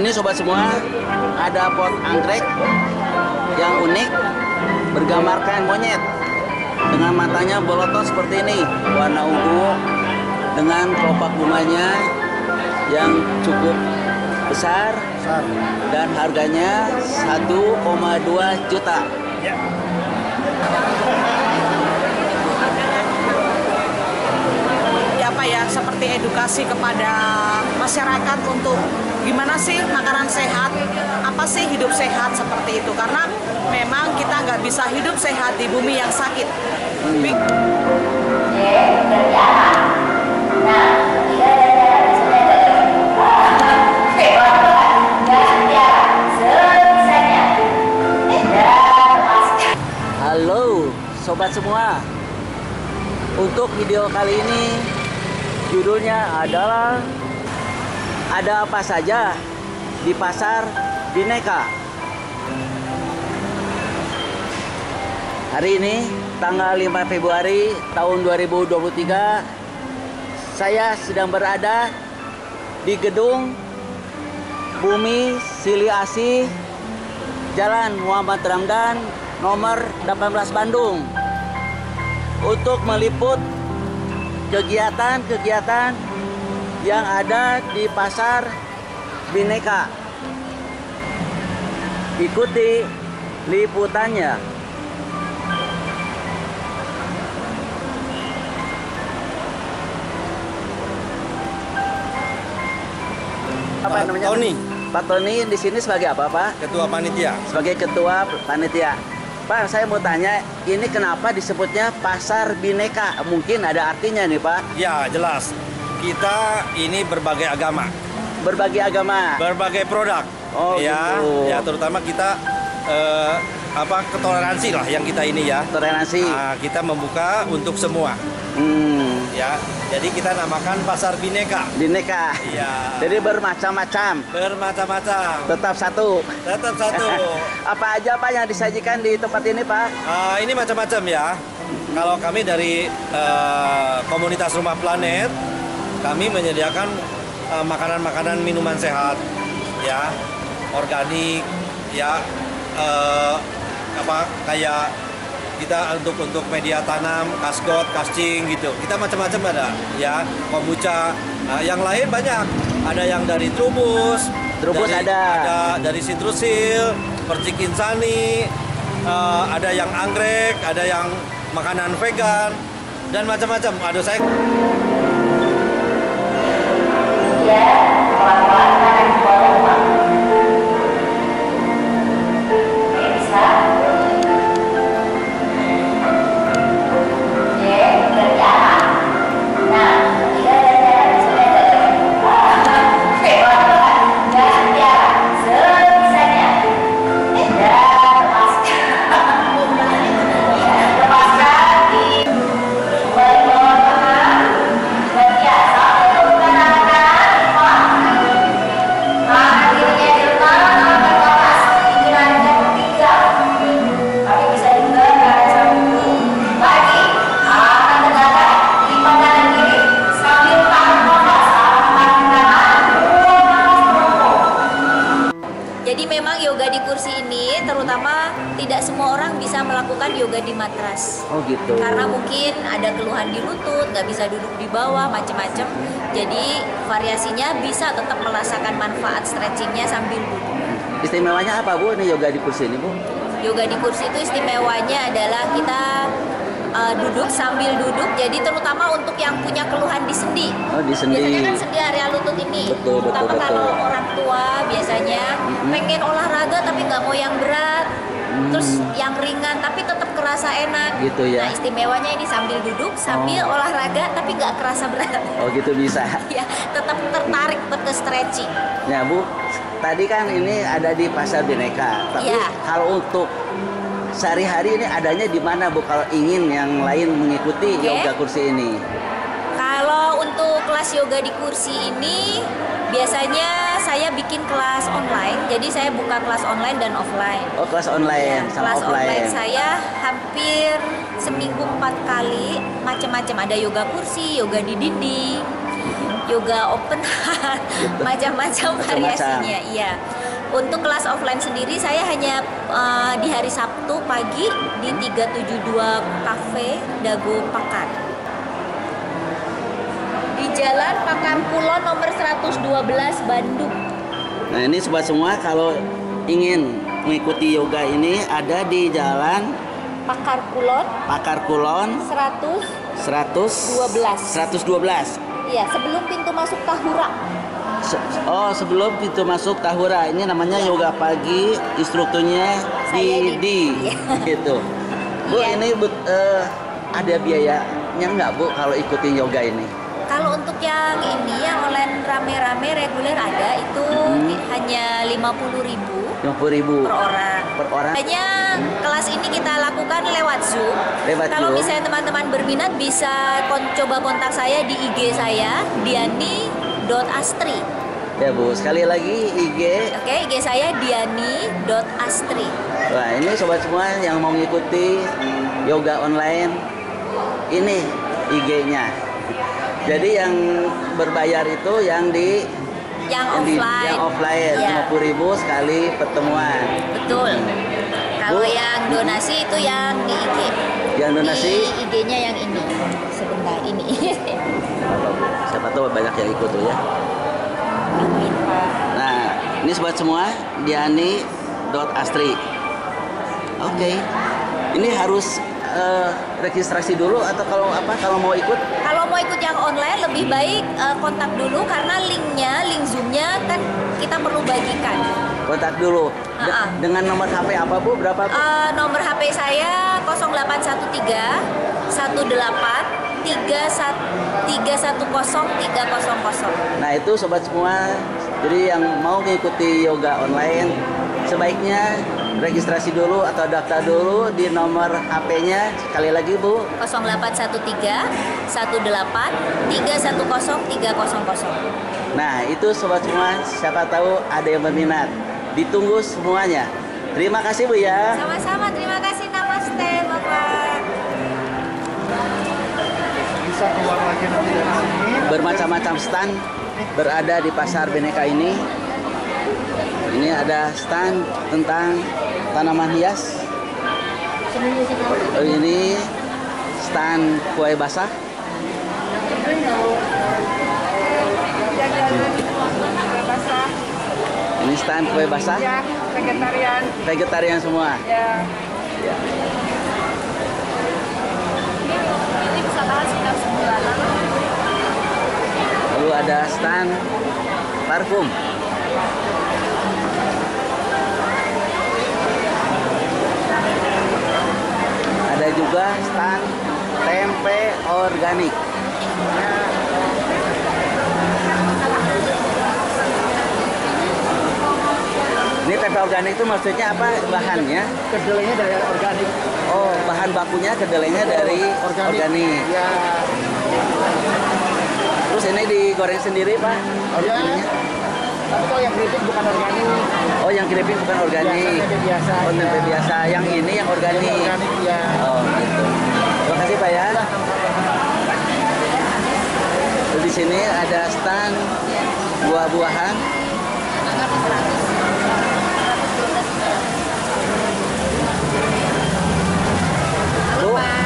ini sobat semua, ada pot anggrek yang unik bergambarkan monyet dengan matanya bolotos seperti ini, warna ungu dengan kelopak bunganya yang cukup besar dan harganya 1,2 juta. Apa ya, seperti edukasi kepada masyarakat untuk gimana sih makanan sehat, apa sih hidup sehat seperti itu, karena memang kita nggak bisa hidup sehat di bumi yang sakit. Halo sobat semua, untuk video kali ini judulnya adalah ada apa saja di pasar Bhinneka. Hari ini tanggal 5 Februari tahun 2023, saya sedang berada di gedung Bumi Sili Asih, Jalan Muhammad Ramdan nomor 18 Bandung, untuk meliput kegiatan-kegiatan yang ada di pasar Bhinneka. Ikuti liputannya. Apa namanya? Tony. Pak Tony di sini sebagai apa, Pak? Ketua panitia. Sebagai ketua panitia. Pak, saya mau tanya, ini kenapa disebutnya pasar Bhinneka? Mungkin ada artinya nih, Pak. Ya, jelas. Kita ini berbagai agama, Berbagai agama. berbagai produk. Oh, ya, gitu. ya terutama kita ketoleransi lah yang kita ini ya. Toleransi. Nah, kita membuka untuk semua. Ya, jadi kita namakan pasar Bhinneka. Bhinneka. Iya. Jadi bermacam-macam. Bermacam-macam. Tetap satu. Tetap satu. Apa aja Pak yang disajikan di tempat ini, Pak? Ini macam-macam ya. Kalau kami dari komunitas Rumah Planet, kami menyediakan makanan-makanan minuman sehat, ya, organik, ya, kayak kita untuk media tanam, kasgot, kascing gitu. Kita macam-macam ada, ya, kombucha. Yang lain banyak. Ada yang dari trubus ada dari citrusil, percik insani, ada yang anggrek, ada yang makanan vegan dan macam-macam. Aduh saya. Jadi memang yoga di kursi ini terutama tidak semua orang bisa melakukan yoga di matras. Oh gitu. Karena mungkin ada keluhan di lutut, nggak bisa duduk di bawah, macam-macam. Jadi variasinya bisa tetap merasakan manfaat stretchingnya sambil duduk. Istimewanya apa, Bu, ini yoga di kursi ini, Bu? Yoga di kursi itu istimewanya adalah kita duduk sambil duduk, jadi terutama untuk yang punya keluhan di sendi. Oh, di sendi. Biasanya kan sendi area lutut ini. Betul. Terutama kalau orang tua biasanya pengen olahraga tapi nggak mau yang berat, terus yang ringan tapi tetap kerasa enak. Gitu ya. Nah, istimewanya ini sambil duduk, sambil olahraga tapi nggak kerasa berat. Oh gitu bisa. Ya, tetap tertarik buat ke stretching. Ya, Bu, tadi kan ini ada di pasar Bhinneka. Tapi Iya. kalau untuk sehari-hari ini adanya di mana, Bu, kalau ingin yang lain mengikuti yoga kursi ini? Kalau untuk kelas yoga di kursi ini biasanya saya bikin kelas online. Jadi saya buka kelas online dan offline. Oh, kelas online sama Kelas offline. online saya hampir seminggu 4 kali, macam-macam. Ada yoga kursi, yoga di dinding, yoga open heart, Gitu. macam-macam Macam-macam. variasinya. Iya. Untuk kelas offline sendiri saya hanya di hari Sabtu pagi di 372 Cafe Dago Pakar. Di Jalan Pakar Kulon nomor 112 Bandung. Nah ini sobat semua, kalau ingin mengikuti yoga ini ada di Jalan Pakar Kulon Pakar Kulon 112. 112. Iya, sebelum pintu masuk Tahura. Sebelum pintu masuk Tahura. Ini namanya yoga pagi, instrukturnya Saya Didi. Didi. Gitu. Bu, Iya. ini ada biayanya nggak Bu kalau ikutin yoga ini? Kalau untuk yang ini yang online rame-rame reguler ada itu hanya 50.000 50.000 per orang. per orang. Hanya kelas ini kita lakukan lewat Zoom. Lewat Kalau Zoom. misalnya teman-teman berminat bisa coba kontak saya di IG saya diani.astri. Ya Bu, sekali lagi IG. Oke, IG saya diani.astri. Wah, ini sobat semua yang mau mengikuti yoga online, ini IG-nya. Jadi yang berbayar itu yang di Yang offline. Iya. 50.000 sekali pertemuan. Betul. Kalau Bu. yang donasi itu yang di IG. Yang donasi Di IG-nya yang ini. Sebentar ini. siapa tahu banyak yang ikut tuh ya. Amin, Pak. Nah, ini sobat semua, diani.astri. Oke. Ini harus registrasi dulu atau kalau mau ikut? Kalau mau ikut yang online lebih baik kontak dulu karena link Zoom-nya kan kita perlu bagikan. Kontak dulu. Dengan nomor HP apa Bu? Berapa Bu? Nomor HP saya 0813 18 310 300. Nah itu sobat semua, jadi yang mau mengikuti yoga online sebaiknya registrasi dulu atau daftar dulu di nomor HP-nya. Sekali lagi Bu, 0813 18 310 300. nah itu sobat semua, siapa tahu ada yang berminat. Ditunggu semuanya. Terima kasih Bu ya. Sama-sama, terima kasih. Namaste Bapak. Bisa keluar lagi nanti dari sini. Bermacam-macam stand berada di pasar Bhinneka ini. Ini ada stand tentang tanaman hias. Ini stand kue basah. Ini stand kue basah. Ya, vegetarian. Vegetarian semua. Ya. Ya. Ini bisa tahan sekitar sebulanan. Lalu ada stand parfum. Ada juga stand tempe organik. Ini tempe organik itu maksudnya apa bahannya? Kedelainya dari organik. Oh, bahan bakunya kedelainya dari organik. Ya, Terus ini digoreng sendiri, Pak? ya. Ininya? Tapi kalau yang keripik bukan organik. Oh, yang keripik bukan organik. Tempe biasa. Oh, tempe ya. biasa. Yang ini yang organik. Ini organik ya. Oh, gitu. Terima kasih, Pak ya. Terus di sini ada stand buah-buahan.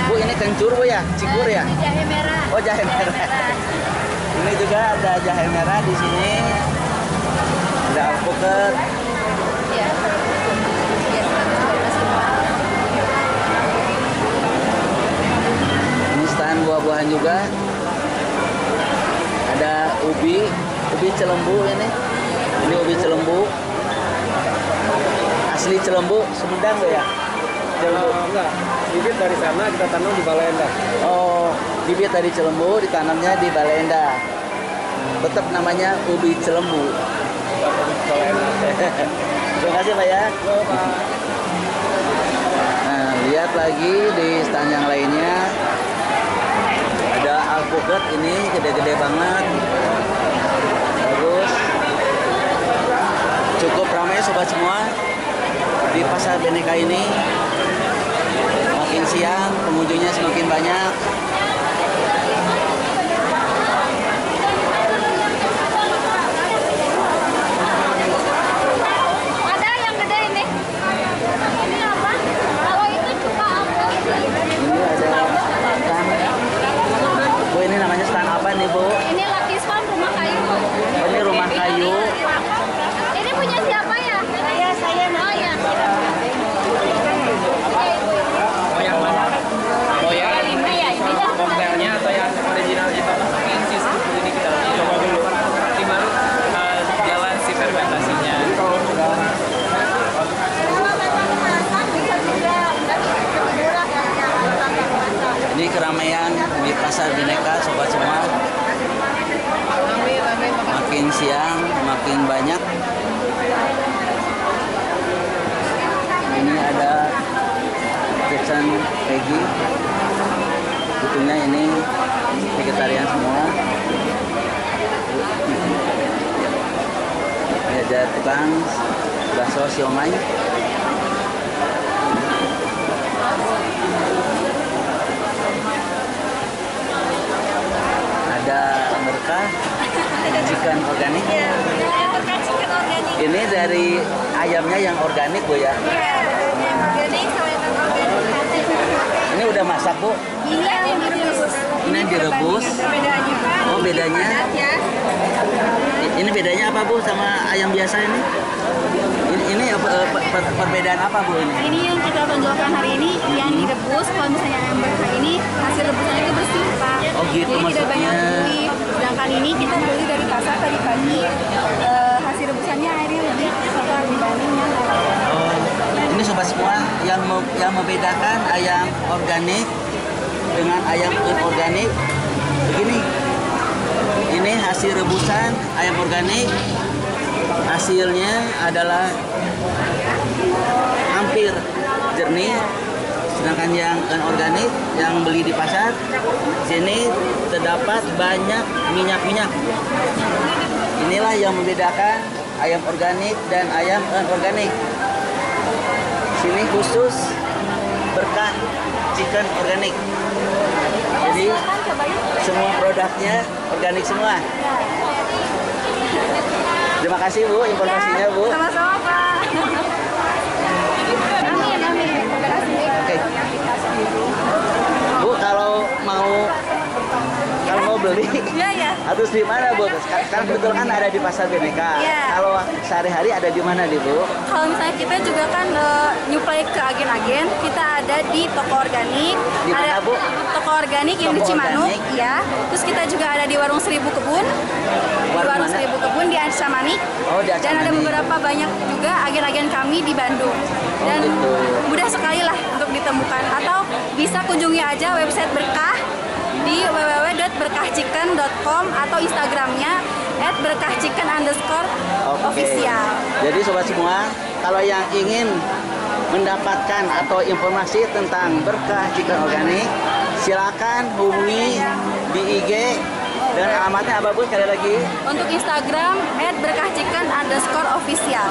Bu, ini kencur Bu ya? Cikur ya? Jahe merah. Oh, jahe merah. Ini juga ada jahe merah di sini. Ada alpukat. Iya. Iya, 112. Ini stand buah-buahan juga. Ada ubi Cilembu ini. Ini ubi Cilembu. Asli Cilembu, Sumedang Bu ya? Cilembu. Enggak, bibit dari sana kita tanam di Balenda. Oh, bibit dari Cilembu ditanamnya di Balenda. Tetap namanya ubi Cilembu. Terima kasih Pak ya. Nah, lihat lagi di stand yang lainnya. Ada alpukat ini gede-gede banget. Bagus. Cukup ramai sobat semua di pasar Bhinneka ini. Makin siang pengunjungnya semakin banyak. Pasar Bhinneka sobat semua. Makin siang makin banyak. Ini ada Jackson Peggy. Tentunya ini vegetarian semua. Ini ada tukang bakso siomay. Ada berkah chicken organik. Iya, ada berkah chicken organik. Ini dari ayamnya yang organik Bu ya. Iya, yang organik sama yang non-organik. Ini udah masak Bu. Ini yang direbus. Ini yang direbus. Bedanya. Oh bedanya. Ya. Ini bedanya apa Bu sama ayam biasa ini? Ini perbedaan apa Bu ini? Ini yang kita tonjolkan hari ini yang direbus. Kalau misalnya yang berkah ini hasil rebusannya itu bersih Pak. Oh gitu, jadi tidak maksudnya. banyak kulit. Sedangkan ini kita beli dari pasar tadi pagi. Hasil rebusannya airnya lebih kotor dibanding yang lain. Oh, ini sobat semua yang membedakan ayam organik dengan ayam inorganik begini. Ini hasil rebusan ayam organik. Hasilnya adalah hampir jernih, sedangkan yang inorganik yang beli di pasar sini terdapat banyak minyak-minyak. Inilah yang membedakan ayam organik dan ayam inorganik. Sini khusus berkah chicken organik. Jadi semua produknya organik semua. Terima kasih Bu informasinya Bu. Sama-sama Pak. Amin, amin. Oke. Bu kalau mau beli Iya, ya. harus di mana Bu? Sekarang kebetulan kan ada di Pasar Bhinneka. Iya. Kalau sehari-hari ada di mana nih Bu? Kalau misalnya kita juga kan nyuplai ke agen-agen, kita ada di toko organik. Di mana, ada Bu? Toko organik yang di Toko Cimanuk, organik. ya. Terus kita juga ada di Warung Seribu Kebun. Di Warung Warung mana? Seribu Kebun di Acamanik. Oh, di Dan ada Acamanik. beberapa banyak juga agen-agen kami di Bandung. Dan gitu. mudah sekali lah untuk ditemukan. Atau bisa kunjungi aja website Berkah di www.berkahchicken.com atau Instagramnya @berkahchicken_official. Jadi sobat semua, kalau yang ingin mendapatkan atau informasi tentang berkah chicken organik, silakan hubungi di IG dan alamatnya apa Bu sekali lagi? Untuk Instagram @berkahchicken_official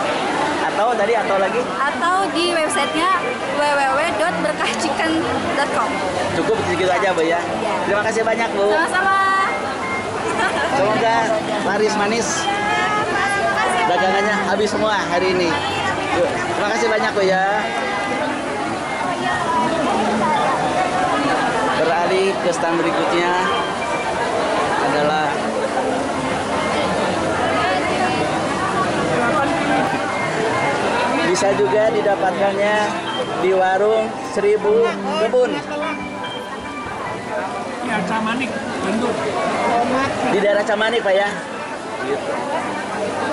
Atau lagi? atau di websitenya www.berkahchicken.com. Cukup segitu aja Bu ya. Terima kasih banyak Bu. Sama-sama. Semoga laris manis. Dagangannya habis semua hari ini. Yuk, terima kasih banyak Bu ya. Beralih ke stand berikutnya adalah bisa juga didapatkannya di warung Seribu Kebun di Acamanik, Bandung. di daerah Camanik Pak ya. Gitu.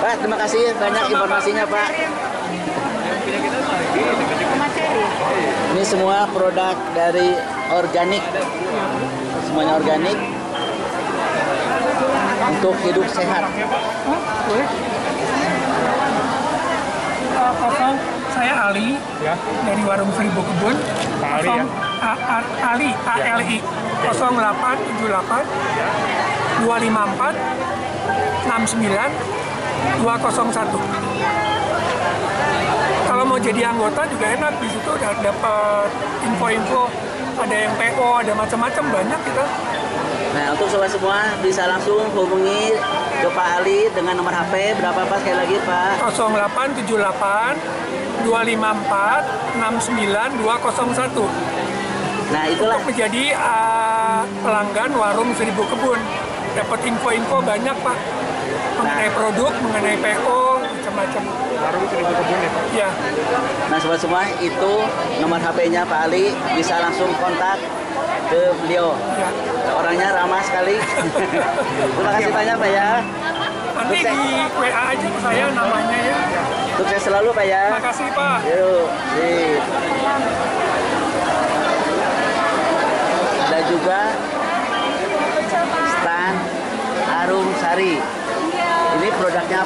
Pak, terima kasih banyak informasinya Pak. Ini semua produk dari organik, semuanya organik untuk hidup sehat. Kosong, saya Ali dari Warung Seribu Kebun. Kosong, Ali, ALI 0878 254 69 201. Kalau mau jadi anggota juga enak, di situ udah dapat info-info, ada yang PO, ada macam-macam, banyak kita. Nah, untuk sobat semua bisa langsung hubungi ke Pak Ali dengan nomor HP berapa Pak sekali lagi Pak? 0878 254 69 201. Nah, itulah. Untuk menjadi pelanggan Warung Seribu Kebun, dapat info-info banyak Pak mengenai produk, mengenai PO, macam-macam. Warung Seribu Kebun ya Pak? Iya. Nah, sobat semua itu nomor HP-nya Pak Ali, bisa langsung kontak ke beliau. Ya. Orangnya ramah sekali. Terima kasih banyak Pak ya. Nanti di WA aja ke saya namanya ya. Sukses selalu Pak ya. Terima kasih Pak. Yuk, sip. Ada juga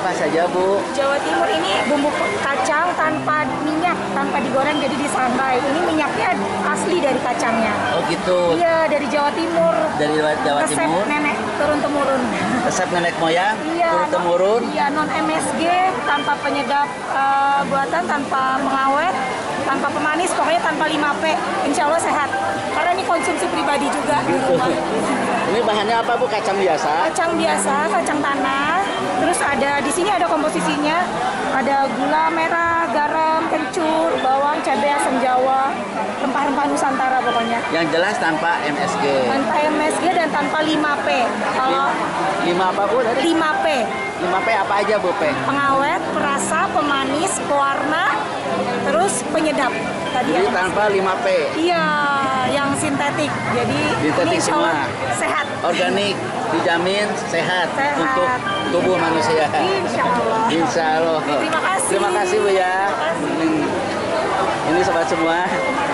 apa saja, Bu? Jawa Timur ini bumbu kacang tanpa minyak, tanpa digoreng jadi disangrai. Ini minyaknya asli dari kacangnya. Oh gitu. Iya, dari Jawa Timur. Dari Jawa Resep Timur. nenek turun temurun. Resep nenek moyang Iya, turun temurun. Iya, non MSG, tanpa penyedap buatan, tanpa mengawet, tanpa pemanis, pokoknya tanpa 5P. Insya Allah sehat. Karena ini konsumsi pribadi juga di rumah. Ini bahannya apa, Bu? Kacang biasa? Kacang biasa, kacang tanah. Terus ada di sini ada komposisinya. Ada gula merah, garam, kencur, bawang, cabai, asam Jawa, rempah-rempah Nusantara pokoknya. Yang jelas tanpa MSG. Tanpa MSG dan tanpa 5P. Kalau 5 apa, Bu? Tadi? 5P, 5P apa aja, Bu? P? pengawet, perasa, pemanis, pewarna, terus penyedap. Tadi Jadi ya. tanpa 5P. Iya, yang sintetik. Jadi Sintetik ini insya Allah semua. sehat. Organik, dijamin sehat, Sehat. untuk tubuh manusia. Insya Allah. Insya Allah. Terima kasih. Terima kasih, Bu ya. Ini sobat semua,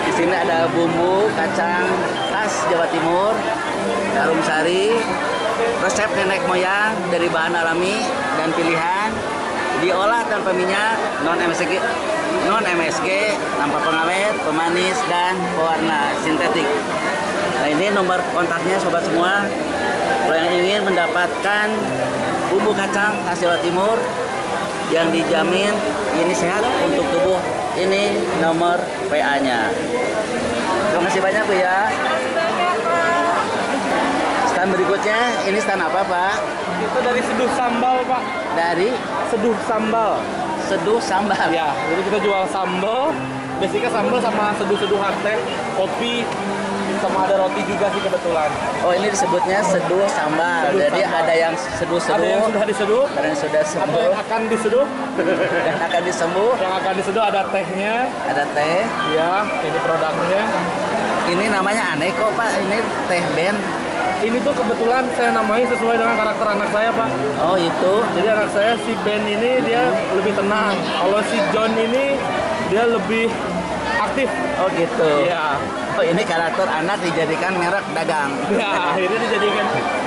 di sini ada bumbu kacang khas Jawa Timur, harum sari, resep nenek moyang dari bahan alami dan pilihan, diolah tanpa minyak, non MSG, tanpa pengawet, pemanis dan pewarna sintetik. Nah, ini nomor kontaknya sobat semua. Kalau yang ingin mendapatkan bumbu kacang khas Jawa Timur yang dijamin ini sehat untuk tubuh, ini nomor PA-nya. Terima kasih banyak, Bu ya. Stand berikutnya, ini stand apa, Pak? Itu dari seduh sambal, Pak. Dari Seduh sambal. seduh sambal. Ya, jadi kita jual sambal. Basicnya sambal sama seduh-seduhan teh, kopi, sama ada roti juga sih kebetulan. Oh, ini disebutnya seduh sambal. Seduh Jadi sambal. ada yang seduh-seduh, Ada yang sudah diseduh, ada yang sudah ada sembuh, yang akan diseduh. dan akan disembuh. Yang akan diseduh ada tehnya, Ada teh. ya, ini produknya. Ini namanya aneh kok, Pak. Ini teh ben. Ini tuh kebetulan saya namai sesuai dengan karakter anak saya, Pak. Oh, itu. Jadi anak saya si Ben ini dia lebih tenang. Kalau si John ini dia lebih aktif. Oh, gitu. Iya. Oh, ini karakter anak dijadikan merek dagang. Ya, akhirnya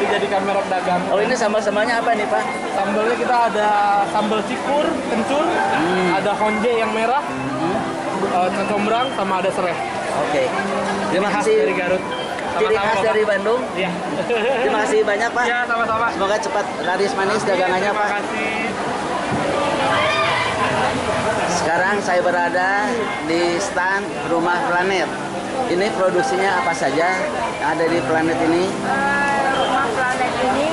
dijadikan merek dagang. Oh, ini sambal-sambalnya apa nih, Pak? Sambalnya kita ada sambal cikur, kencur, ada honje yang merah, kecombrang, sama ada serai. Oke. Terima Khas kasih. dari Garut. Ciri Sama-sama, khas Bapak. dari Bandung. Iya. Terima kasih banyak, Pak. Ya, sama-sama. Semoga cepat laris manis dagangannya, Terima Pak. kasih. Sekarang saya berada di stand Rumah Planet. Ini produksinya apa saja yang ada di planet ini? Rumah Planet ini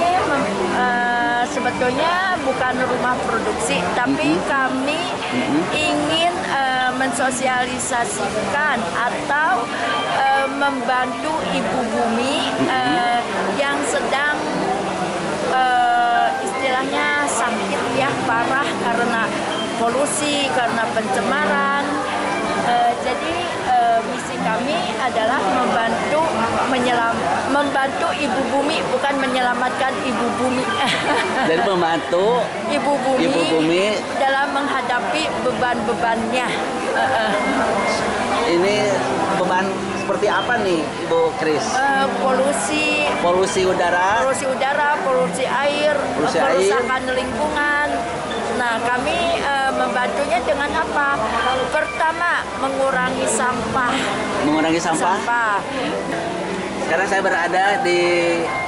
sebetulnya bukan rumah produksi, tapi kami ingin mensosialisasikan atau membantu ibu bumi yang sedang istilahnya sakit ya, parah karena polusi, karena pencemaran. Jadi misi kami adalah membantu ibu bumi, bukan menyelamatkan ibu bumi. Jadi membantu ibu bumi dalam menghadapi beban-bebannya. Ini beban seperti apa nih, Ibu Kris? Polusi udara, polusi air, Polusi kerusakan lingkungan. Nah, kami membantunya dengan apa? Pertama, mengurangi sampah. Sekarang saya berada di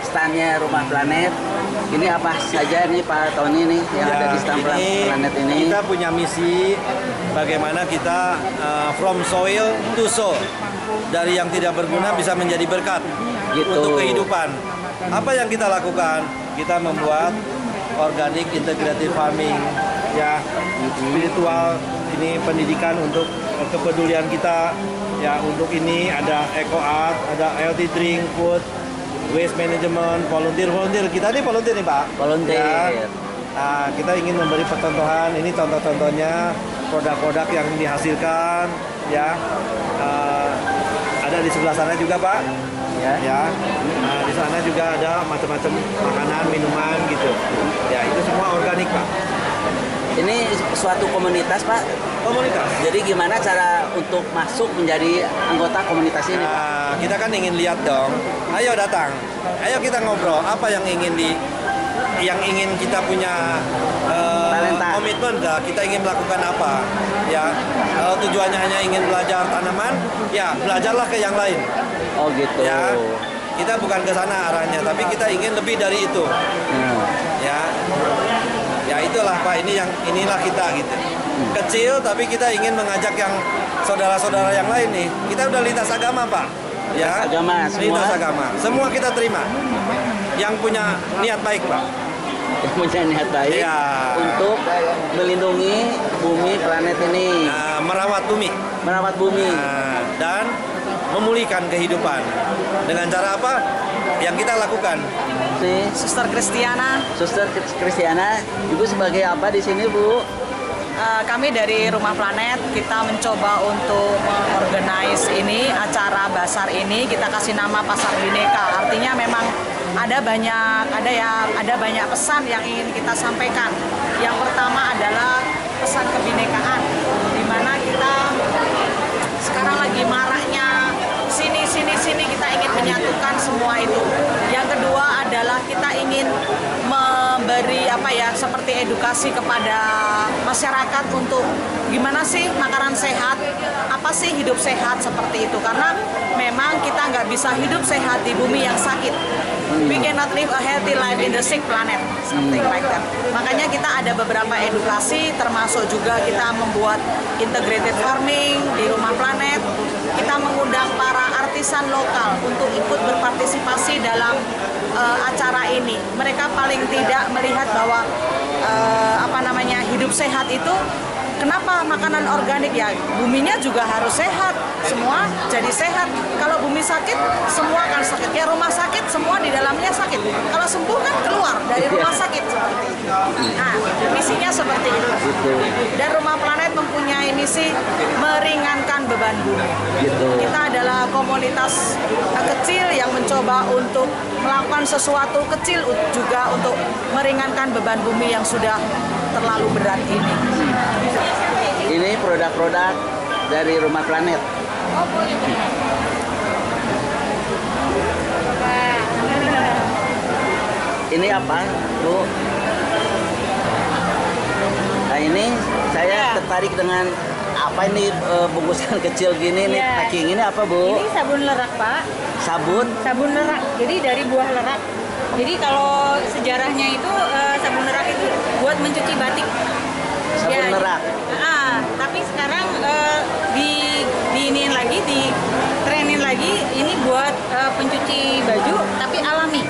standnya Rumah Planet. Ini apa saja nih, Pak Tony nih yang ada di stand Planet ini? Kita punya misi bagaimana kita from soil to soul. Dari yang tidak berguna bisa menjadi berkat Gitu. untuk kehidupan. Apa yang kita lakukan? Kita membuat organic integrated farming, ya, spiritual, ini pendidikan untuk kepedulian kita, ya. Untuk ini ada eco art, ada healthy drink, food, waste management, volunteer. Kita ini volunteer nih, Pak. Volunteer. Ya. Nah, kita ingin memberi percontohan. Ini contoh-contohnya produk-produk yang dihasilkan, ya. Ada di sebelah sana juga, Pak. Ya. Nah, di sana juga ada macam-macam makanan, minuman gitu. Ya, itu semua organik, Pak. Ini suatu komunitas, Pak. Komunitas. Jadi gimana cara untuk masuk menjadi anggota komunitas ini, Pak? Nah, kita kan ingin lihat dong. Ayo datang. Ayo kita ngobrol. Apa yang ingin kita punya komitmen kita ingin melakukan apa. Ya, kalau tujuannya hanya ingin belajar tanaman, ya belajarlah ke yang lain. Oh gitu. Ya, kita bukan ke sana arahnya, tapi kita ingin lebih dari itu. Ya itulah Pak, inilah kita gitu. Kecil tapi kita ingin mengajak yang saudara-saudara yang lain nih. Kita udah lintas agama Pak. Ya, agama semua. Lintas agama. Semua kita terima. Yang punya niat baik Pak. Yang punya niat baik ya. Untuk melindungi bumi planet ini. Nah, merawat bumi. Merawat bumi. Nah, dan memulihkan kehidupan. Dengan cara apa? Yang kita lakukan. Suster Kristiana. Suster Kristiana, Ibu sebagai apa di sini, Bu? Kami dari Rumah Planet, kita mencoba untuk mengorganize ini, acara basar ini, kita kasih nama Pasar Bhinneka. Artinya memang ada banyak pesan yang ingin kita sampaikan. Yang pertama adalah pesan kebinekaan, di mana kita sekarang lagi maraknya sini kita ingin menyatukan semua itu. Yang kedua adalah kita ingin memberi seperti edukasi kepada masyarakat untuk gimana sih makanan sehat, apa sih hidup sehat seperti itu. Karena memang kita nggak bisa hidup sehat di bumi yang sakit. We cannot live a healthy life in the sick planet, something like that. Makanya kita ada beberapa edukasi, termasuk juga kita membuat integrated farming di Rumah Planet. Kita mengundang para artisan lokal untuk ikut berpartisipasi dalam acara ini. Mereka paling tidak melihat bahwa hidup sehat itu, kenapa makanan organik, ya buminya juga harus sehat, semua jadi sehat. Kalau bumi sakit, semua akan sakit. Ya rumah sakit, semua di dalamnya sakit. Kalau sembuh kan keluar dari rumah sakit seperti itu. Nah, misinya seperti itu. Dan Rumah Planet mempunyai misi meringankan beban bumi. Kita adalah komunitas kecil yang mencoba untuk melakukan sesuatu kecil juga untuk meringankan beban bumi yang sudah terlalu berat ini. Ini produk-produk dari Rumah Planet. Oh, boleh. Ini apa, Bu? Nah ini saya tertarik dengan apa ini bungkusan kecil gini nih, packing ini apa, Bu? Ini sabun lerak, Pak. Sabun? Sabun lerak. Jadi dari buah lerak. Jadi kalau sejarahnya itu sabun lerak itu buat mencuci batik. Sabun lerak. Tapi sekarang ditrenin lagi ini buat pencuci baju tapi alami.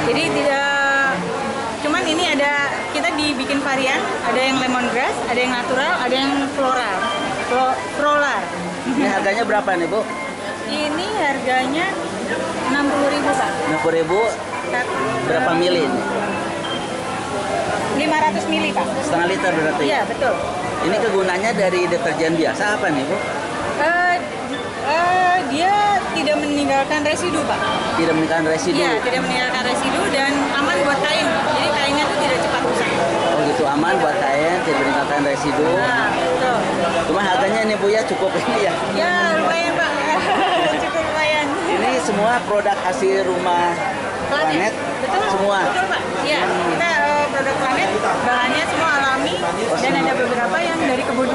Jadi tidak, cuman ini kita dibikin varian, ada yang lemongrass, ada yang natural, ada yang floral. Ini harganya berapa nih, Bu? Ini harganya 60.000, Pak. 60.000. Berapa mili ini? 500 mili, Pak. Setengah liter berarti? Iya, betul. Ini kegunaannya dari deterjen biasa apa nih, Bu? Dia tidak meninggalkan residu, Pak. Tidak meninggalkan residu? Iya, tidak meninggalkan residu dan aman buat kain. Jadi kainnya itu tidak cepat rusak. Oh gitu, aman buat kain, tidak meninggalkan residu. Nah, betul. Cuma harganya ini, Bu, ya cukup ini ya? Ya, lumayan, Pak. Cukup lumayan. Ini semua produk hasil Rumah Planet? Betul. Semua? Betul, Pak. Iya, kita produk Planet, bahannya semua alami dan ada beberapa yang dari kebun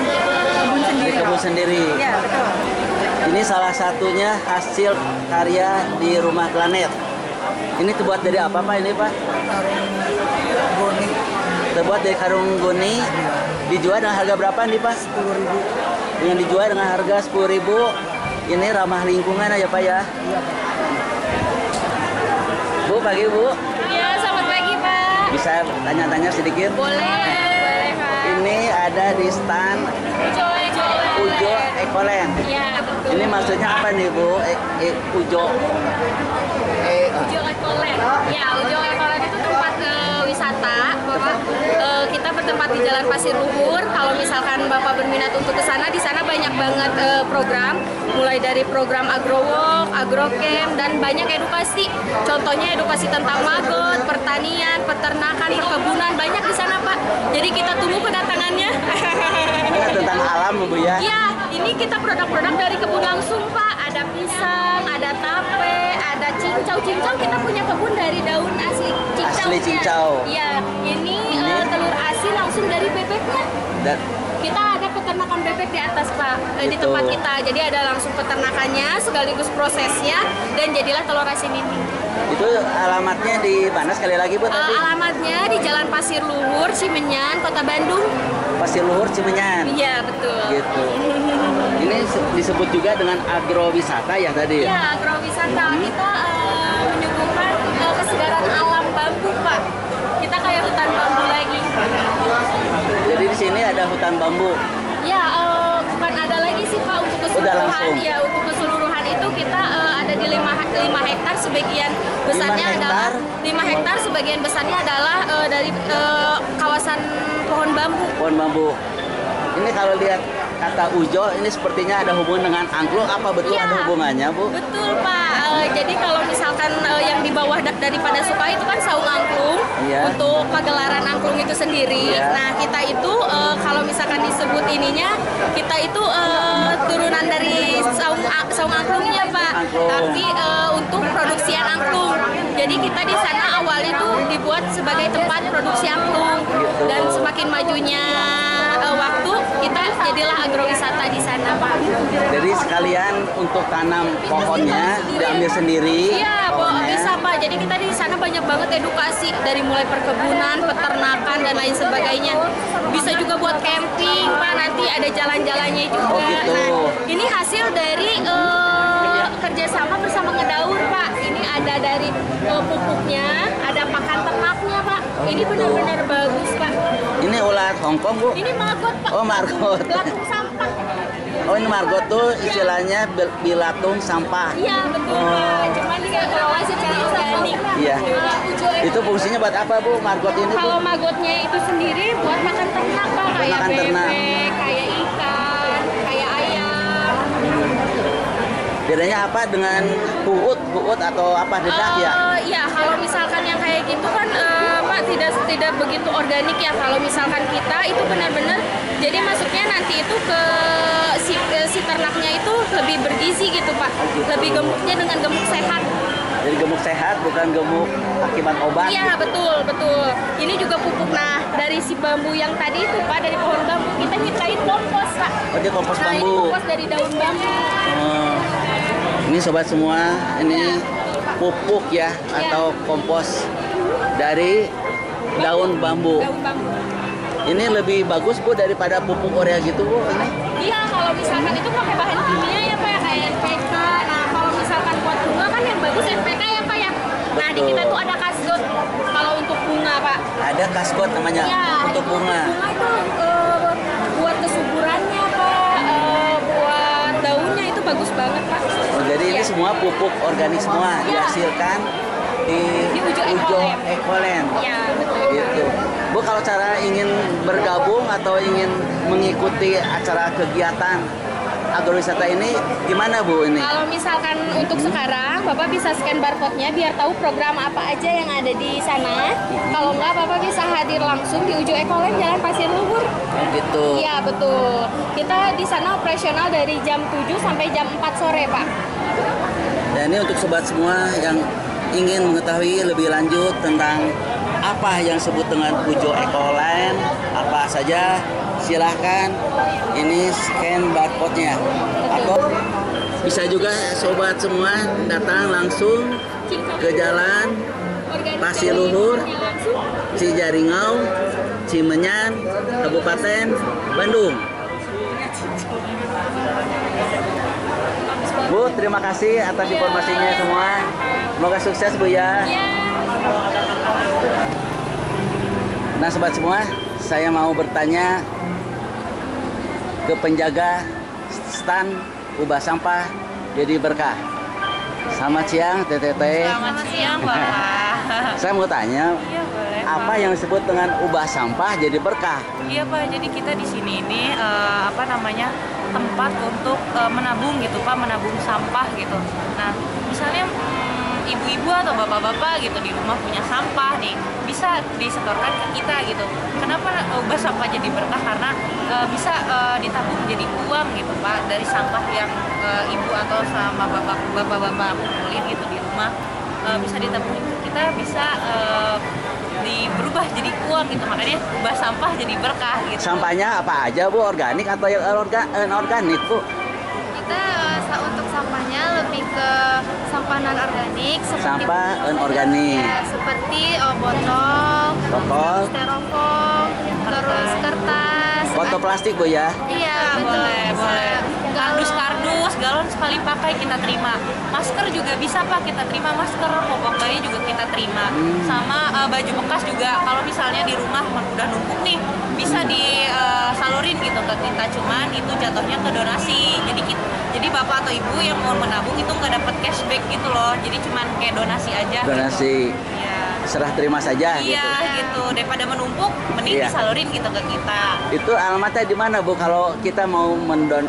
sendiri. Kebun sendiri? Iya, betul. Ini salah satunya hasil karya di Rumah Planet. Ini terbuat dari apa, Pak, ini, Pak? Goni. Terbuat dari karung goni. Dijual dengan harga berapa nih, Pak? 10.000. Yang dijual dengan harga 10.000. Ini ramah lingkungan aja, Pak, ya? Bu, pagi, Bu. Ya, selamat pagi, Pak. Bisa tanya-tanya sedikit? Boleh, Pak. Ini ada di stand Ujo Ekoland. Ya, betul. Ini maksudnya apa nih, Bu? Ujo. Ujo Ekoland. Ya, Ujo Ekoland itu tempat wisata, Bapak. Kita bertempat di Jalan Pasir Luhur. Kalau misalkan Bapak berminat untuk ke sana, di sana banyak banget program, mulai dari program agrowalk, agrocamp, dan banyak edukasi. Contohnya edukasi tentang magot, pertanian, peternakan, perkebunan, banyak di sana, Pak. Jadi kita tunggu kedatangannya. Tentang alam, Bu, ya? Ya, ini kita produk-produk dari kebun langsung, Pak. Ada pisang, ada tape, ada cincau. Cincau kita punya kebun dari daun asli cincau. Asli cincau. Iya, ini telur asin langsung langsung dari bebeknya. Dan Kita ada peternakan bebek di atas Pak, di Gitu. tempat kita. Jadi ada langsung peternakannya sekaligus prosesnya dan jadilah telur asin ini. itu alamatnya di mana sekali lagi Bu tadi? Alamatnya di Jalan Pasir Luhur, Cimenyan, Kota Bandung. Pasir Luhur Cimenyan. Iya betul. Gitu. Ini disebut juga dengan agrowisata ya tadi ya? Ya, agrowisata kita menyuguhkan kesegaran alam bambu Pak. Kita kayak hutan bambu lagi. Jadi di sini ada hutan bambu. Ya, bukan ada lagi sih Pak untuk keseluruhan. langsung. Ya, untuk keseluruhan itu kita ada di 5 hektar sebagian besarnya 5 hektar? adalah 5 hektar sebagian besarnya adalah dari kawasan pohon bambu. Pohon bambu. Ini kalau lihat kata Ujo, ini sepertinya ada hubungan dengan angklung. Apa betul Iya. ada hubungannya Bu? Betul Pak. Jadi kalau misalkan yang di bawah daripada Suka itu kan saung angklung Iya. untuk pagelaran angklung itu sendiri. Iya. Nah kita itu kalau misalkan disebut ininya kita itu turunan dari saung angklungnya Pak. Angklung. Tapi untuk produksian angklung. Jadi kita di sana awal itu dibuat sebagai tempat produksi angklung. Dan semakin majunya waktu kita jadilah agrowisata di sana Pak. Jadi sekalian untuk tanam pohonnya diambil sendiri. Iya, pohonnya. bisa Pak. Jadi kita di sana banyak banget edukasi dari mulai perkebunan, peternakan dan lain sebagainya. Bisa juga buat camping, Pak. Nanti ada jalan-jalannya juga. Oh, gitu. Nah, ini hasil dari kerjasama bersama Ngedaur, Pak. Ini ada dari pupuknya, ada pakan ternaknya, Pak. Ini gitu. benar-benar bagus, Pak. Ini ulat Hongkong Bu? Ini margot, Pak. Oh, margot. Belatung sampah. Oh ini margot tuh istilahnya bilatung sampah. Iya, betul, Pak. Cuman ini nggak kelola secara organik. Iya. Ujo Itu fungsinya buat apa Bu? Margot ini Bu? Kalau magotnya itu sendiri buat makan ternak Pak, kayak Makan bebek, ternak. kayak ikan, kayak ayam. Bedanya apa dengan puut atau apa dedak ya? Iya, kalau misalkan yang kayak gitu kan Pak tidak begitu organik ya. Kalau misalkan kita itu benar-benar jadi masuknya nanti itu ke si ternaknya itu lebih bergizi gitu Pak. Lebih gemuknya dengan gemuk sehat. Jadi gemuk sehat bukan gemuk akibat obat. Iya betul. Ini juga pupuk. Nah dari si bambu yang tadi itu Pak, dari pohon bambu kita nyiptain kompos Pak. Oh dia kompos Nah ini bambu. kompos dari daun bambu. Oh. Ini sobat semua, ini pupuk ya atau kompos dari daun bambu. Daun bambu. Ini lebih bagus Bu daripada pupuk urea gitu Bu ini. Iya kalau misalkan itu pakai bahan kimia ya Pak, kayak NPK. Nah kalau misalkan buat bunga kan yang bagus NPK ya Pak ya. Nah di kita tuh ada kasgot kalau untuk bunga Pak. Ada kasgot namanya Iya, untuk bunga. Bunga itu buat kesuburannya Pak, buat daunnya itu bagus banget Pak. Oh, jadi ini Iya. semua pupuk organik semua Iya. dihasilkan di Ujo Ekoland. Iya betul. Gitu. Bu kalau cara ingin bergabung atau ingin mengikuti acara kegiatan agrowisata ini gimana Bu ini? Kalau misalkan untuk sekarang, Bapak bisa scan barcode-nya biar tahu program apa aja yang ada di sana. Kalau enggak, Bapak bisa hadir langsung di Ujo Ekoland Jalan Pasir Luhur. Oh, gitu. Iya, betul. Kita di sana operasional dari jam 7 sampai jam 4 sore, Pak. Dan ini untuk sobat semua yang ingin mengetahui lebih lanjut tentang apa yang disebut dengan Ujo Ekoland, apa saja, silahkan ini scan barcode-nya. Atau bisa juga sobat semua datang langsung ke Jalan Pasir Luhur, Cijaringau, Cimenyan, Kabupaten Bandung. Bu, terima kasih atas informasinya semua. Semoga sukses Bu ya. Nah sobat semua, saya mau bertanya ke penjaga stan ubah sampah jadi berkah. Selamat siang Teteh. Selamat siang Bapak. Saya mau tanya, Iya boleh. apa yang disebut dengan ubah sampah jadi berkah? Iya Pak, jadi kita di sini ini tempat untuk menabung gitu Pak, menabung sampah gitu. Nah, misalnya ibu-ibu atau bapak-bapak gitu di rumah punya sampah nih, bisa disetorkan ke kita gitu. Kenapa ubah sampah jadi berkah? Karena bisa ditabung jadi uang gitu Pak, dari sampah yang ibu atau sama bapak-bapak kumpulin gitu di rumah. bisa ditabung itu kita bisa berubah jadi uang gitu, makanya ubah sampah jadi berkah gitu. Sampahnya apa aja Bu? Organik atau yang anorganik Bu? Kita untuk sampahnya lebih ke sampah non organik, Sampah anorganik. seperti botol, styrofoam, terus kertas. Botol plastik Bu ya? Iya, boleh. Kardus, galon sekali pakai kita terima. Masker juga bisa Pak, kita terima masker. Popok bayi juga kita terima. Sama baju bekas juga. Kalau misalnya di rumah udah numpuk nih, bisa disalurin gitu ke kita. Cuman itu jatuhnya ke donasi. Jadi bapak atau ibu yang mau menabung itu nggak dapat cashback gitu loh. Jadi cuman kayak donasi aja. Donasi. Gitu. Iya. Serah terima saja Iya gitu. Daripada menumpuk, mending disalurin gitu ke kita. Itu alamatnya di mana Bu kalau kita mau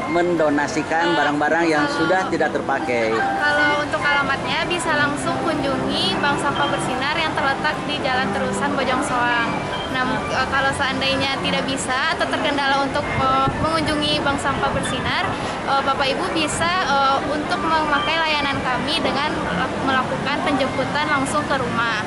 mendonasikan barang-barang yang sudah tidak terpakai? Kalau untuk alamatnya bisa langsung kunjungi Bank Sampah Bersinar yang terletak di Jalan Terusan Bojong Soang. Nah, kalau seandainya tidak bisa atau terkendala untuk mengunjungi Bank Sampah Bersinar, Bapak Ibu bisa untuk memakai layanan kami dengan melakukan penjemputan langsung ke rumah.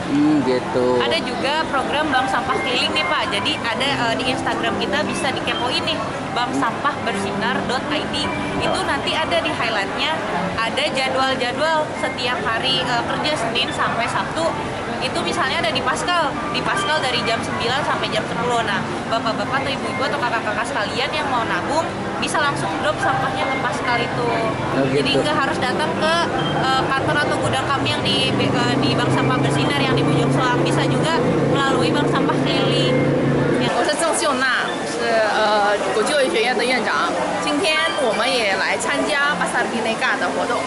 Gitu. Ada juga program Bank Sampah Keliling nih Pak. Jadi ada di Instagram kita bisa dikepoin nih, banksampahbersinar.id. Itu nanti ada di highlightnya, ada jadwal-jadwal setiap hari kerja Senin sampai Sabtu. Itu misalnya ada di Paskal dari jam 9 sampai jam 10. Nah, bapak-bapak atau ibu-ibu atau kakak-kakak sekalian yang mau nabung bisa langsung drop sampahnya ke Paskal itu. Jadi nggak harus datang ke kantor atau gudang kami yang di Bank Sampah Bersinar yang di Bojong Soang, bisa juga melalui Bank Sampah Keliling. 我是郑秀娜，是国际文学院的院长。今天我们也来参加 Pasar Bhinneka 的活动。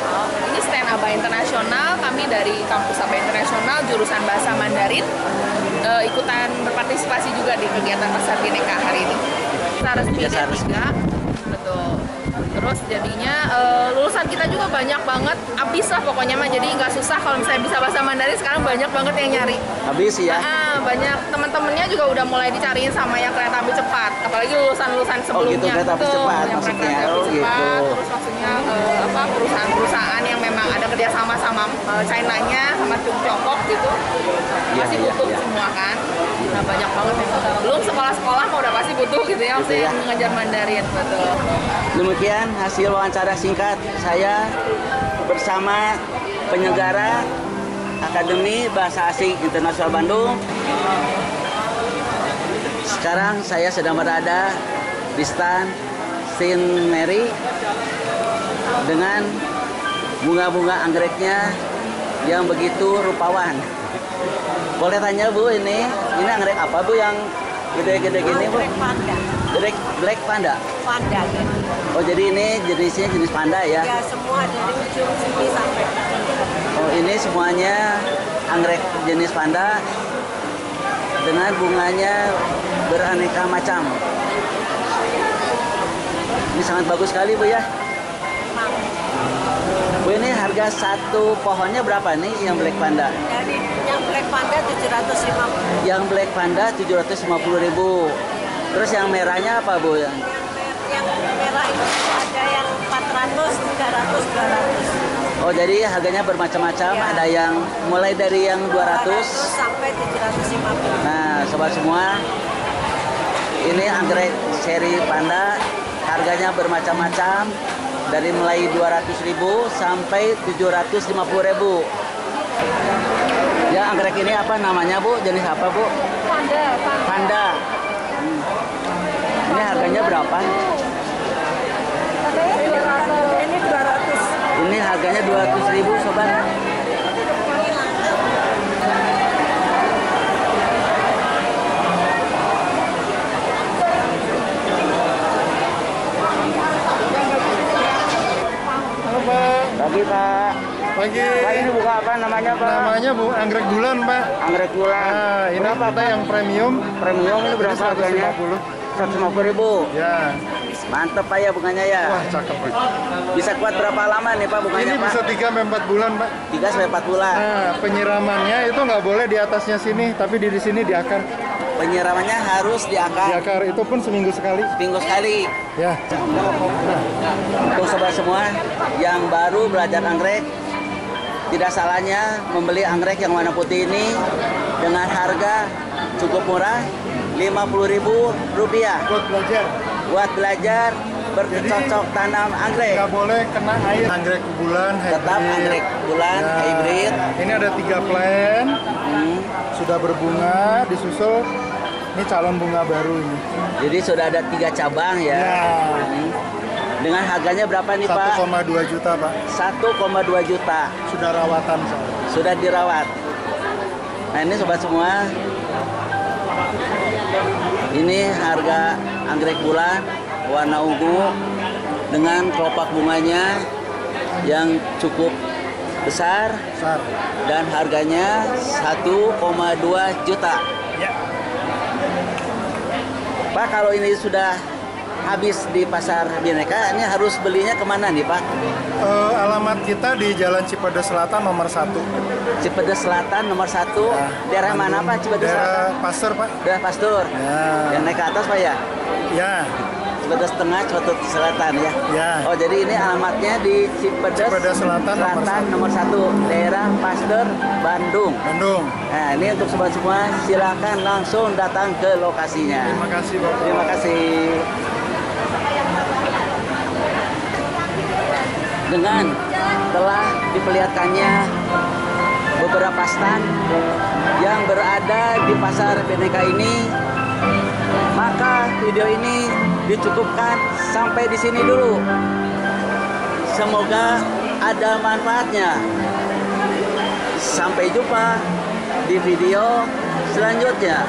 好，ini stand Aba Internasional, kami dari kampus Aba Internasional jurusan Bahasa Mandarin ikutan berpartisipasi juga di kegiatan Pasar Bhinneka hari ini. Secara resmi D3, betul. Terus jadinya lulusan kita juga banyak banget, habis lah pokoknya mah, jadi nggak susah kalau misalnya bisa bahasa Mandarin, sekarang banyak banget yang nyari. Habis ya? Banyak teman-temannya juga udah mulai dicariin sama yang kereta api cepat, apalagi lulusan-lulusan sebelumnya. Oh gitu, kereta api cepat maksudnya. Terus maksudnya perusahaan-perusahaan yang memang ada kerjasama sama China-nya, sama Tiongkok gitu, masih butuh semua kan. Nah banyak banget yang belum sekolah-sekolah mau udah pasti butuh gitu ya, maksudnya mengajar Mandarin, betul. Demikian hasil wawancara singkat saya bersama penyelenggara Akademi Bahasa Asing Internasional Bandung. Sekarang saya sedang berada di stand Saint Mary dengan bunga-bunga anggreknya yang begitu rupawan. Boleh tanya Bu, ini anggrek apa Bu yang gede-gede gini Bu? Black Panda. Panda gitu. Oh jadi ini jenisnya jenis panda ya? Ya semua dari ujung sini sampai. Oh ini semuanya anggrek jenis panda dengan bunganya beraneka macam. Ini sangat bagus sekali Bu ya. Bu ini harga satu pohonnya berapa nih yang Black Panda? Jadi yang Black Panda 750. Yang Black Panda 750.000. Terus yang merahnya apa Bu? Yang merah itu ada yang 400, 300, 200. Oh jadi harganya bermacam-macam, ya. Ada yang mulai dari yang 200 sampai 750. Nah sobat semua, ini anggrek seri panda, harganya bermacam-macam, dari mulai 200.000 sampai 750.000. Ya anggrek ini apa namanya Bu? Jenis apa Bu? Panda. Ini harganya berapa? Ini 200. Ini harganya 200.000 sobat. Halo Pak. Pagi Pak. Pagi. Pak ini buka apa namanya Pak? Namanya Bu anggrek bulan Pak. Anggrek bulan. Nah, ini berapa kita Pak? yang premium. Premium ini berapa harganya? 150.000. Ya. Mantep Pak ya bunganya ya. Wah cakep Pak. Bisa kuat berapa lama nih Pak bunganya Ini Pak? bisa 3-4 bulan Pak. 3-4 bulan. Nah penyiramannya itu nggak boleh di atasnya sini, tapi di sini di akar. Penyiramannya harus di akar. Di akar itu pun seminggu sekali. Seminggu sekali. Ya. Untuk sobat semua yang baru belajar anggrek, tidak salahnya membeli anggrek yang warna putih ini dengan harga cukup murah, Rp50.000. Buat belajar bercocok tanam anggrek. Nggak boleh kena air. Anggrek bulan hybrid. Tetap anggrek bulan hybrid. Ini ada 3 plant, sudah berbunga, disusul. Ini calon bunga baru ini. Jadi sudah ada 3 cabang ya. Dengan harganya berapa nih Pak? 1,2 juta Pak. 1,2 juta. Sudah rawatan soalnya. Sudah dirawat. Nah ini sobat semua, ini harga anggrek bulan warna ungu dengan kelopak bunganya yang cukup besar dan harganya 1,2 juta. Pak, kalau ini sudah habis di Pasar Bhinneka, ini harus belinya kemana nih Pak? Alamat kita di Jalan Cipedes Selatan nomor 1. Cipedes Selatan nomor 1. Daerah mana Pak? Cipedes Selatan? Daerah Pasteur Pak. Daerah Pasteur. Ya. Yang naik ke atas Pak ya? Ya. Cipedes Tengah, Cipedes Selatan ya? Ya. Oh jadi ini alamatnya di Cipedes Selatan nomor 1. Daerah Pasteur, Bandung. Nah ini untuk sobat semua, silakan langsung datang ke lokasinya. Terima kasih Bapak. Terima kasih. Dengan telah diperlihatkannya beberapa stand yang berada di Pasar Bhinneka ini, maka video ini dicukupkan sampai di sini dulu. Semoga ada manfaatnya. Sampai jumpa di video selanjutnya.